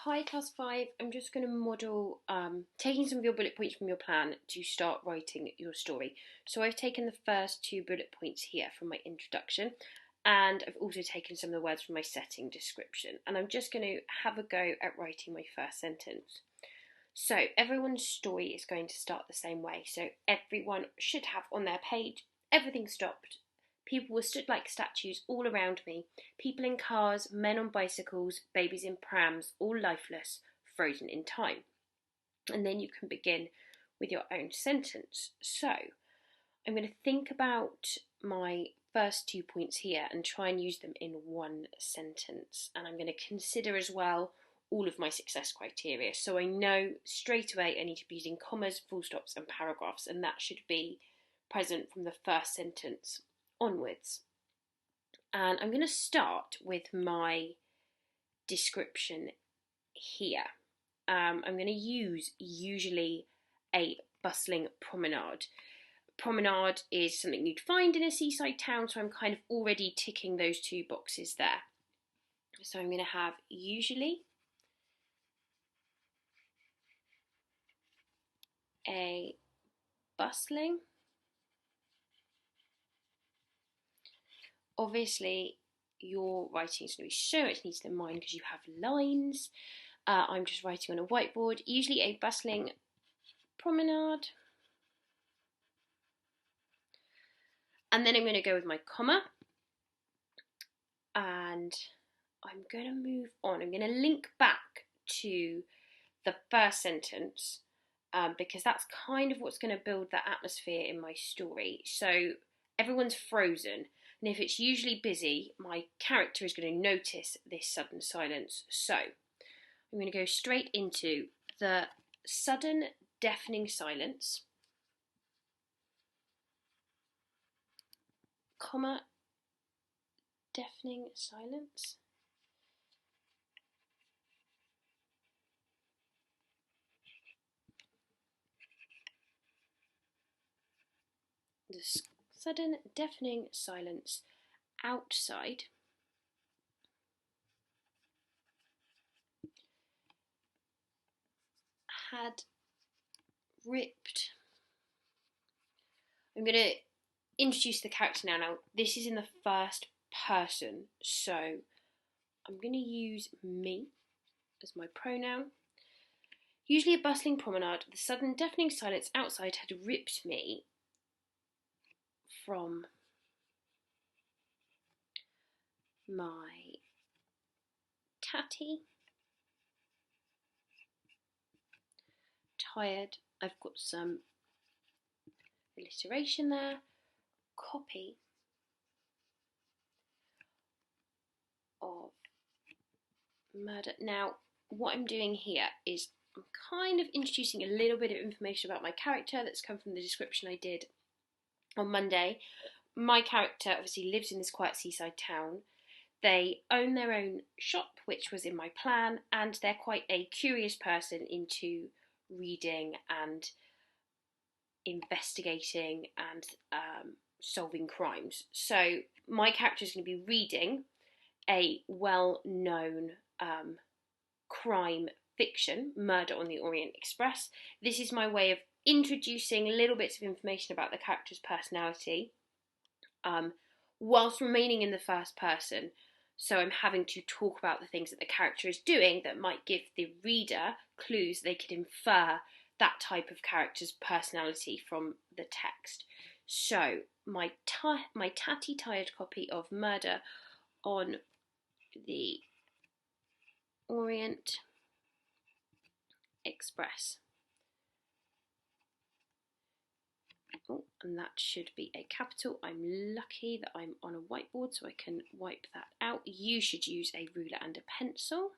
Hi, Class 5. I'm just going to model taking some of your bullet points from your plan to start writing your story. So I've taken the first two bullet points here from my introduction, and I've also taken some of the words from my setting description. And I'm just going to have a go at writing my first sentence. So everyone's story is going to start the same way. So everyone should have on their page, everything stopped. People were stood like statues all around me. People in cars, men on bicycles, babies in prams, all lifeless, frozen in time. And then you can begin with your own sentence. So I'm going to think about my first 2 points here and try and use them in one sentence. And I'm going to consider as well all of my success criteria. So I know straight away I need to be using commas, full stops, and paragraphs, and that should be present from the first sentence onwards. And I'm going to start with my description here. I'm going to use usually a bustling promenade. Promenade is something you'd find in a seaside town, so I'm kind of already ticking those two boxes there. So I'm going to have usually a bustling. Obviously, your writing is going to be so much neater than mine because you have lines. I'm just writing on a whiteboard. Usually a bustling promenade. And then I'm going to go with my comma. And I'm going to move on. I'm going to link back to the first sentence because that's kind of what's going to build that atmosphere in my story. So everyone's frozen. And if it's usually busy, my character is going to notice this sudden silence. So I'm going to go straight into the sudden deafening silence, comma, deafening silence. The sudden deafening silence outside had ripped. I'm going to introduce the character now. Now, this is in the first person, so I'm going to use me as my pronoun. Usually a bustling promenade, the sudden deafening silence outside had ripped me from my tatty, tired. I've got some alliteration there. Copy of murder. Now, what I'm doing here is I'm kind of introducing a little bit of information about my character that's come from the description I did on Monday. My character obviously lives in this quiet seaside town. They own their own shop, which was in my plan, and they're quite a curious person into reading and investigating and solving crimes. So my character is going to be reading a well-known crime fiction, Murder on the Orient Express. This is my way of introducing little bits of information about the character's personality whilst remaining in the first person. So I'm having to talk about the things that the character is doing that might give the reader clues they could infer that type of character's personality from the text. So my tatty tired copy of Murder on the Orient Express. Oh, and that should be a capital. I'm lucky that I'm on a whiteboard so I can wipe that out. You should use a ruler and a pencil.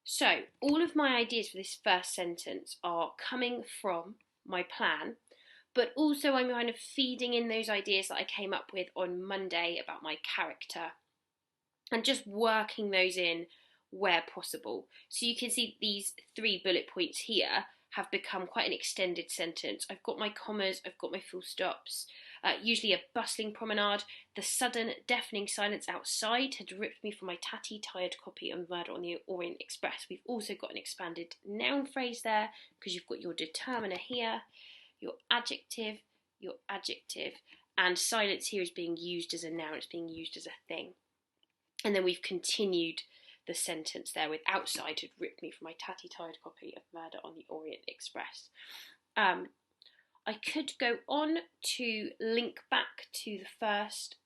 So all of my ideas for this first sentence are coming from my plan, but also I'm kind of feeding in those ideas that I came up with on Monday about my character and just working those in where possible. So you can see these 3 bullet points here have become quite an extended sentence. I've got my commas, I've got my full stops, usually a bustling promenade. The sudden, deafening silence outside had ripped me from my tatty, tired copy of Murder on the Orient Express. We've also got an expanded noun phrase there, because you've got your determiner here, your adjective, and silence here is being used as a noun, it's being used as a thing. And then we've continued the sentence there with outside had ripped me from my tatty, tired copy of Murder on the Orient Express. I could go on to link back to the first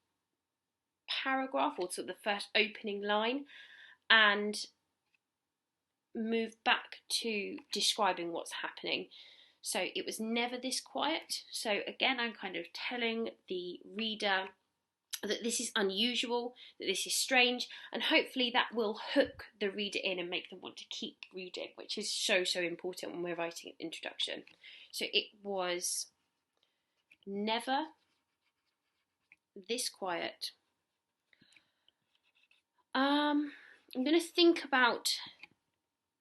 paragraph, or sort of the first opening line, and move back to describing what's happening. So it was never this quiet. So again, I'm kind of telling the reader that this is unusual, that this is strange, and hopefully that will hook the reader in and make them want to keep reading, which is so important when we're writing an introduction. So it was never this quiet. I'm going to think about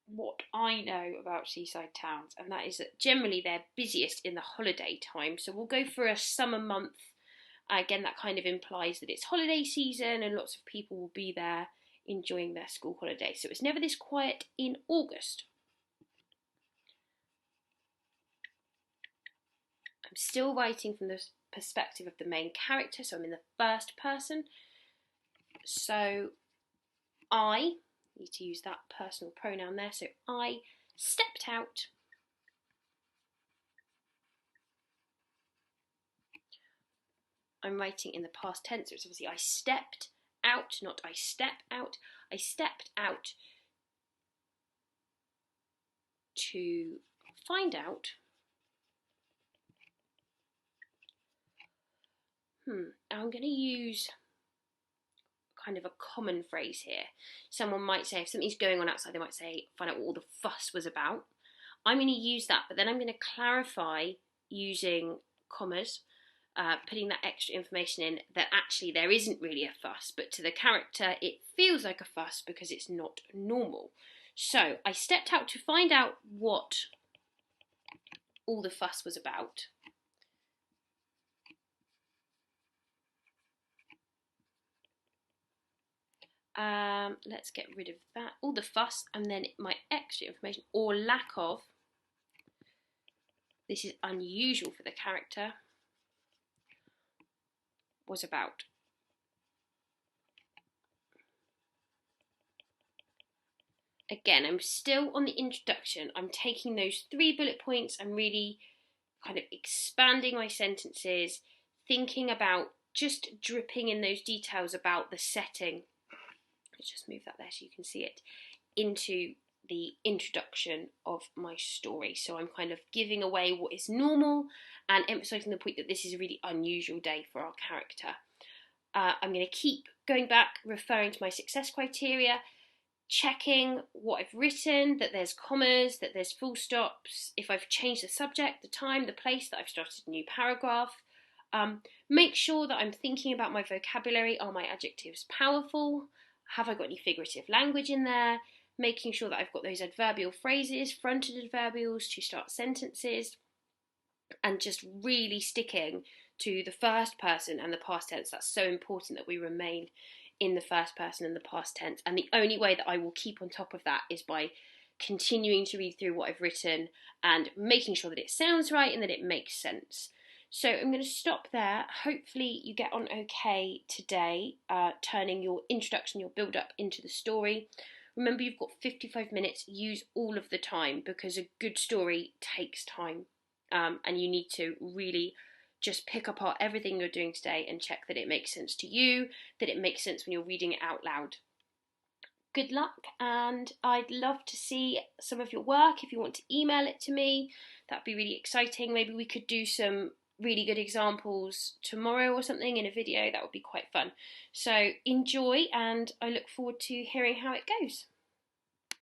what I know about seaside towns, and that is that generally they're busiest in the holiday time. So we'll go for a summer month. Again, that kind of implies that it's holiday season and lots of people will be there enjoying their school holiday. So it's never this quiet in August. I'm still writing from the perspective of the main character, so I'm in the first person. So I need to use that personal pronoun there. So I stepped out. I'm writing in the past tense, so it's obviously I stepped out, not I step out. I stepped out to find out. I'm going to use kind of a common phrase here. Someone might say, if something's going on outside, they might say, find out what all the fuss was about. I'm going to use that, but then I'm going to clarify using commas, putting that extra information in that actually there isn't really a fuss, but to the character it feels like a fuss because it's not normal. So I stepped out to find out what all the fuss was about. Let's get rid of that, all the fuss, and then my extra information, or lack of. This is unusual for the character. Was about. Again, I'm still on the introduction. I'm taking those 3 bullet points. I'm really kind of expanding my sentences, thinking about just dripping in those details about the setting. Let's just move that there so you can see it, into the introduction of my story. So I'm kind of giving away what is normal and emphasising the point that this is a really unusual day for our character. I'm going to keep going back, referring to my success criteria, checking what I've written, that there's commas, that there's full stops, if I've changed the subject, the time, the place, that I've started a new paragraph. Make sure that I'm thinking about my vocabulary. Are my adjectives powerful? Have I got any figurative language in there? Making sure that I've got those adverbial phrases, fronted adverbials to start sentences, and just really sticking to the first person and the past tense. That's so important that we remain in the first person and the past tense. And the only way that I will keep on top of that is by continuing to read through what I've written and making sure that it sounds right and that it makes sense. So I'm going to stop there. Hopefully you get on okay today, turning your introduction, your build-up into the story. Remember, you've got 55 minutes. Use all of the time, because a good story takes time, and you need to really just pick apart everything you're doing today and check that it makes sense to you, that it makes sense when you're reading it out loud. Good luck, and I'd love to see some of your work. If you want to email it to me, that'd be really exciting. Maybe we could do some really good examples tomorrow or something in a video. That would be quite fun. So enjoy, and I look forward to hearing how it goes.